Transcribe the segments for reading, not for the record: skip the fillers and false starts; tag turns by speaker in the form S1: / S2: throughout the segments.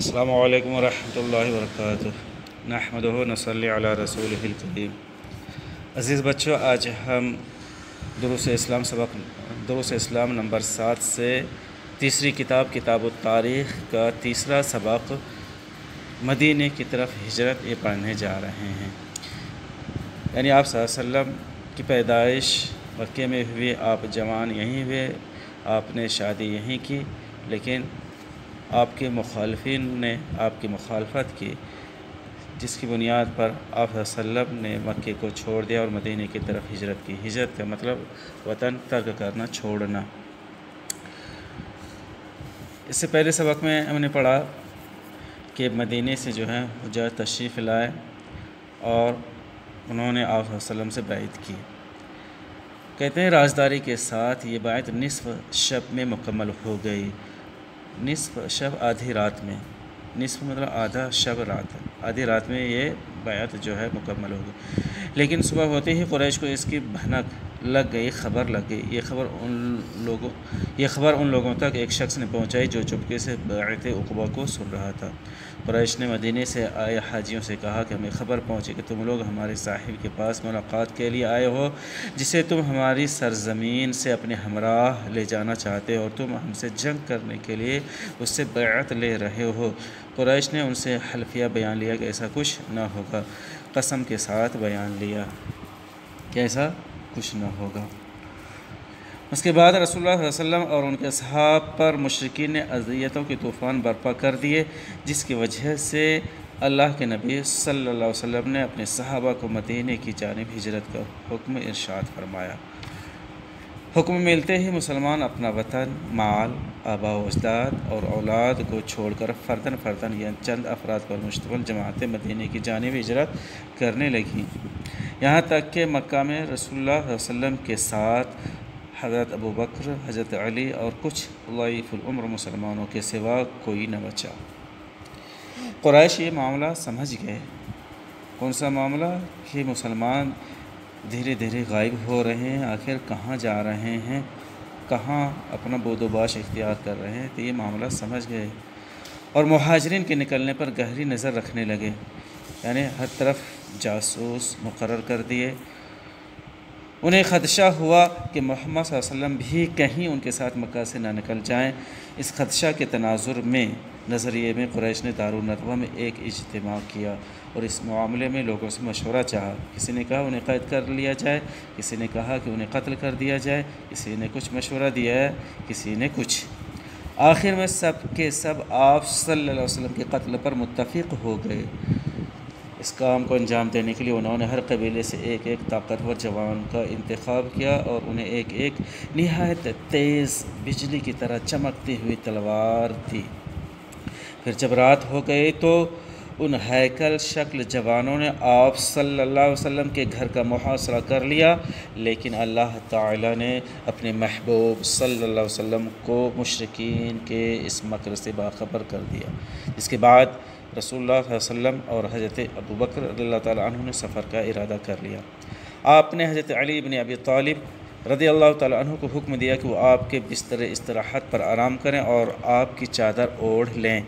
S1: السلام علیکم ورحمۃ اللہ وبرکاتہ۔ نحمدہ و نصلی علی رسولہ الکریم۔ عزیز بچوں، آج ہم دروس اسلام نمبر 7 سے تیسری کتاب التاریخ کا تیسرا سبق مدینے کی طرف ہجرت یہ پڑھنے جا رہے ہیں۔ یعنی آپ صلی اللہ علیہ وسلم کی پیدائش مکے میں ہوئی، آپ جوان یہیں ہوئے، آپ نے شادی یہیں کی، لیکن آپ کے مخالفین نے آپ کی مخالفت کی، جس کی بنیاد پر آپ صلی اللہ علیہ وسلم نے مکے کو چھوڑ دیا اور مدینے کی طرف ہجرت کی۔ ہجرت کا مطلب وطن ترک کرنا، چھوڑنا۔ اس سے پہلے سبق میں ہم نے پڑھا کہ مدینے سے جو ہے حجاج تشریف لائے اور انہوں نے آپ صلی اللہ علیہ وسلم سے بیعت کی۔ کہتے ہیں رازداری کے ساتھ یہ بیعت نصف شب میں مکمل ہو گئی۔ نصف شب آدھی رات میں، نصف مطلب آدھا شب رات، آدھی رات میں یہ بیعت جو ہے مکمل ہو گئی۔ لیکن صبح ہوتے ہی قریش کو اس کی بھنک لگ گئی، خبر لگ گئی۔ یہ خبر ان لوگوں تک ایک شخص نے پہنچائی جو چپکے سے بیعت عقبہ کو سن رہا تھا۔ قریش نے مدینے سے آئے حاجیوں سے کہا کہ ہمیں خبر پہنچی کہ تم لوگ ہمارے صاحب کے پاس ملاقات کے لیے آئے ہو، جسے تم ہماری سرزمین سے اپنے ہمراہ لے جانا چاہتے ہو، اور تم ہم سے جنگ کرنے کے لیے اس سے بیعت لے رہے ہو۔ قریش نے ان سے حلفیہ بیان لیا کہ ایسا کچھ نہ ہوگا، قسم کے ساتھ بیان لیا کہ ایسا کچھ نہ ہوگا۔ اس کے بعد رسول اللہ صلی اللہ علیہ وسلم اور ان کے اصحاب پر مشرکین نے اذیتوں کے طوفان برپا کر دیے، جس کی وجہ سے اللہ کے نبی صلی اللہ علیہ وسلم نے اپنے صحابہ کو مدینے کی جانب ہجرت کا حکم ارشاد فرمایا۔ حکم ملتے ہی مسلمان اپنا وطن، مال، آباء و اجداد اور اولاد کو چھوڑ کر فرداً یا چند افراد پر مشتمل جماعتیں مدینے کی جانب ہجرت کرنے لگیں، یہاں تک کہ مکہ میں رسول اللہ صلی اللہ علیہ وسلم کے ساتھ حضرت ابوبکر، حضرت علی اور کچھ ضعیف العمر مسلمانوں کے سوا کوئی نہ بچا۔ قریش یہ معاملہ سمجھ گئے۔ کون سا معاملہ؟ کہ مسلمان دھیرے دھیرے غائب ہو رہے ہیں، آخر کہاں جا رہے ہیں، کہاں اپنا بود و باش اختیار کر رہے ہیں، تو یہ معاملہ سمجھ گئے اور مہاجرین کے نکلنے پر گہری نظر رکھنے لگے، یعنی ہر طرف جاسوس مقرر کر دیے۔ انہیں خدشہ ہوا کہ محمد صلی اللہ علیہ وسلم بھی کہیں ان کے ساتھ مکہ سے نہ نکل جائیں۔ اس خدشہ کے تناظر میں نظریے میں قریش نے دارالندوہ میں ایک اجتماع کیا اور اس معاملے میں لوگوں سے مشورہ چاہا۔ کسی نے کہا انہیں قید کر لیا جائے، کسی نے کہا کہ انہیں قتل کر دیا جائے، کسی نے کچھ مشورہ دیا ہے، کسی نے کچھ۔ آخر میں سب کے سب آپ صلی اللہ علیہ وسلم کے قتل پر متفق ہو گئے۔ اس کام کو انجام دینے کے لیے انہوں نے ہر قبیلے سے ایک ایک طاقتور جوان کا انتخاب کیا اور انہیں ایک ایک نہایت تیز بجلی کی طرح چمکتی ہوئی تلوار دی۔ پھر جب رات ہو گئی تو ان ہیکل شکل جوانوں نے آپ صلی اللہ علیہ وسلم کے گھر کا محاصرہ کر لیا، لیکن اللہ تعالیٰ نے اپنے محبوب صلی اللہ علیہ وسلم کو مشرکین کے اس مکر سے باخبر کر دیا۔ اس کے بعد رسول اللہ صلی اللہ علیہ وسلم اور حضرت ابوبکر رضی اللہ تعالیٰ عنہ نے سفر کا ارادہ کر لیا۔ آپ نے حضرت علی بن ابی طالب رضی اللہ تعالیٰ عنہ کو حکم دیا کہ وہ آپ کے بستر استراحت پر آرام کریں اور آپ کی چادر اوڑھ لیں۔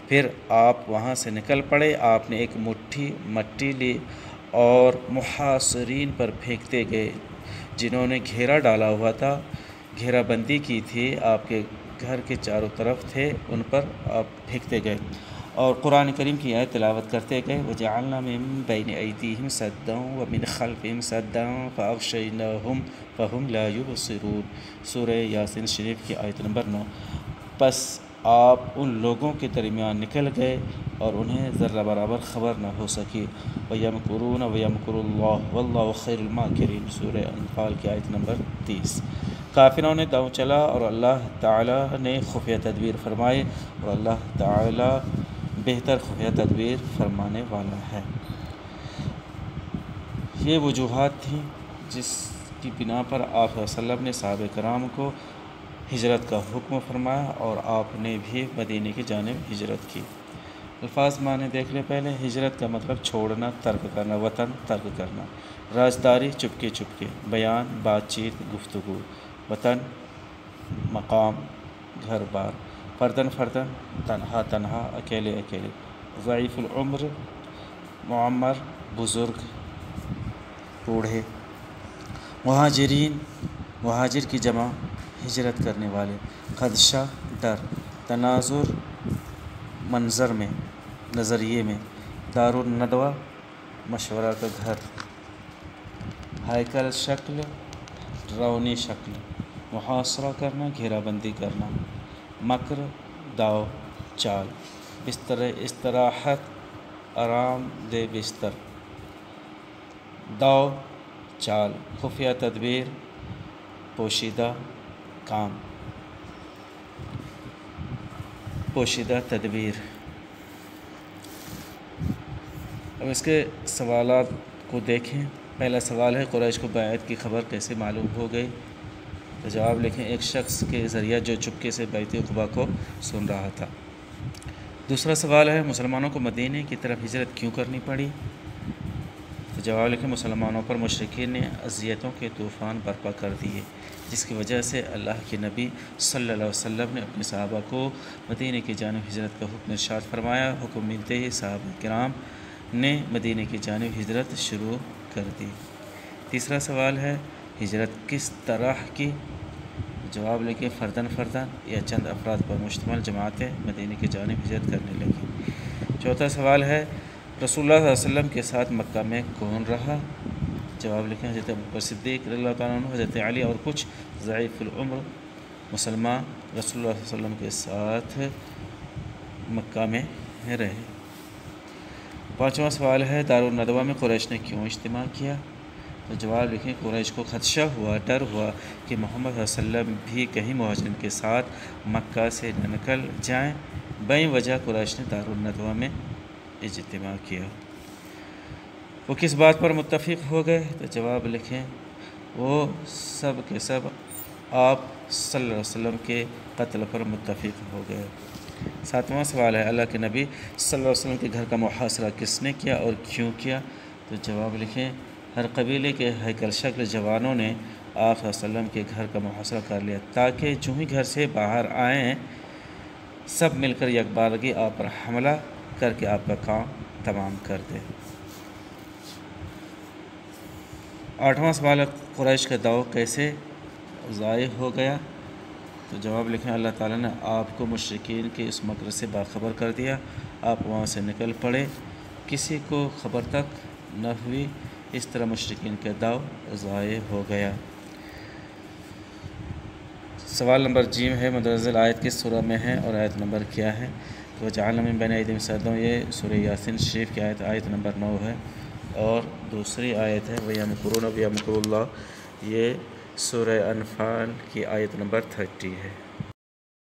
S1: پھر آپ وہاں سے نکل پڑے۔ آپ نے ایک مٹھی مٹی لی اور محاصرین پر پھینکتے گئے، جنہوں نے گھیرا ڈالا ہوا تھا، گھیرا بندی کی تھی، آپ کے گھر کے چاروں طرف تھے، ان پر آپ پھینکتے گئے اور قرآن کریم کی آیت تلاوت کرتے گئے۔ وَجَعَلْنَا مِن بَيْنِ أَيْدِيهِمْ سَدًّا وَمِنْ خَلْفِهِمْ سَدًّا فَأَغْشَيْنَاهُمْ فَهُمْ لَا يُبْصِرُونَ۔ سورہ یاسین شریف کی آیت نمبر 9۔ پس آپ ان لوگوں کے درمیان نکل گئے اور انہیں ذرہ برابر خبر نہ ہو سکی۔ وَيَمْكُرُونَ وَيَمْكُرُ اللَّهُ وَاللَّهُ خَيْرُ الْمَاكِرِينَ۔ سورہ انفال کی آیت نمبر 30۔ کافروں نے داؤں چلا اور اللہ تعالیٰ نے خفیہ تدبیر فرمائی، اور اللہ تعالیٰ بہتر خفیہ تدبیر فرمانے والا ہے۔ یہ وجوہات تھیں جس کی بنا پر آپ صلی اللہ علیہ وسلم نے صحابہ کرام کو ہجرت کا حکم فرمایا اور آپ نے بھی مدینے کی جانب ہجرت کی۔ الفاظ معنی دیکھ لیں پہلے۔ ہجرت کا مطلب چھوڑنا، ترک کرنا، وطن ترک کرنا۔ رازداری چپکے چپکے، بیان بات چیت گفتگو، وطن مقام گھر بار، فردن فردن، تنہا تنہا، اکیلے اکیلے، ضعیف العمر، معمر، بزرگ، بوڑھے، مہاجرین، مہاجر کی جمع، ہجرت کرنے والے، خدشہ، ڈر، تناظر، منظر میں، نظریے میں، دار الندوہ، مشورہ کا گھر، ہیکل، شکل، ڈراؤنی شکل، محاصرہ کرنا، گھیرا بندی کرنا، مکر، داؤ، چال، بستر استراحت، آرام دہ بستر، داؤ، چال، خفیہ تدبیر، پوشیدہ کام، پوشیدہ تدبیر۔ اب اس کے سوالات کو دیکھیں۔ پہلا سوال ہے قریش کو بیعت کی خبر کیسے معلوم ہو گئی؟ تو جواب لکھیں ایک شخص کے ذریعہ جو چپکے سے بیعت عقبہ کو سن رہا تھا۔ دوسرا سوال ہے مسلمانوں کو مدینہ کی طرف ہجرت کیوں کرنی پڑی؟ تو جواب لکھیں مسلمانوں پر مشرکین نے اذیتوں کے طوفان برپا کر دیے، جس کی وجہ سے اللہ کے نبی صلی اللہ علیہ وسلم نے اپنے صحابہ کو مدینہ کی جانب ہجرت کا حکم ارشاد فرمایا۔ حکم ملتے ہی صحابہ کرام نے مدینہ کی جانب ہجرت شروع کر دی۔ تیسرا سوال ہے ہجرت کس طرح کی؟ جواب لکھیں فردن فردن یا چند افراد پر مشتمل جماعتیں مدینہ کی جانب ہجرت کرنے لگیں۔ چوتھا سوال ہے رسول اللہ صلی اللہ علیہ وسلم کے ساتھ مکہ میں کون رہا؟ جواب لکھیں حضرت ابوبکر صدیق رضی اللہ تعالیٰ عنہ، حضرت علی اور کچھ ضعیف العمر مسلمان رسول اللہ صلی اللہ علیہ وسلم کے ساتھ مکہ میں رہے۔ پانچواں سوال ہے دارالندوہ میں قریش نے کیوں اجتماع کیا؟ تو جواب لکھیں قریش کو خدشہ ہوا، ڈر ہوا کہ محمد صلی اللہ علیہ وسلم بھی کہیں مہاجرین کے ساتھ مکہ سے نہ نکل جائیں، بیں وجہ قریش نے دارالندوہ میں اجتماع کیا۔ وہ کس بات پر متفق ہو گئے؟ تو جواب لکھیں وہ سب کے سب آپ صلی اللہ علیہ وسلم کے قتل پر متفق ہو گئے۔ ساتواں سوال ہے اللہ کے نبی صلی اللہ علیہ وسلم کے گھر کا محاصرہ کس نے کیا اور کیوں کیا؟ تو جواب لکھیں ہر قبیلے کے ہیکل شکل جوانوں نے آپ صلی اللہ علیہ وسلم کے گھر کا محاصرہ کر لیا تاکہ جو ہی گھر سے باہر آئیں سب مل کر یکبارگی آپ پر حملہ کر کے آپ کا کام تمام کر دیں۔ آٹھواں سوال ہے قریش کا داؤ کیسے ضائع ہو گیا؟ تو جواب لکھیں اللہ تعالیٰ نے آپ کو مشرکین کے اس مکر سے باخبر کر دیا، آپ وہاں سے نکل پڑے، کسی کو خبر تک نہ ہوئی، اس طرح مشرکین کا داؤ ضائع ہو گیا۔ سوال نمبر ج ہے مندرجہ آیت کس سورہ میں ہے اور آیت نمبر کیا ہے؟ تو جعلنا من بین ایدیہم سدا، یہ سورہ یاسین شریف کی آیت نمبر 9 ہے، اور دوسری آیت ہے وَيَمْكُرُونَ وَيَمْكُرُ اللَّهُ، یہ سورہ انفال کی آیت نمبر 30 ہے۔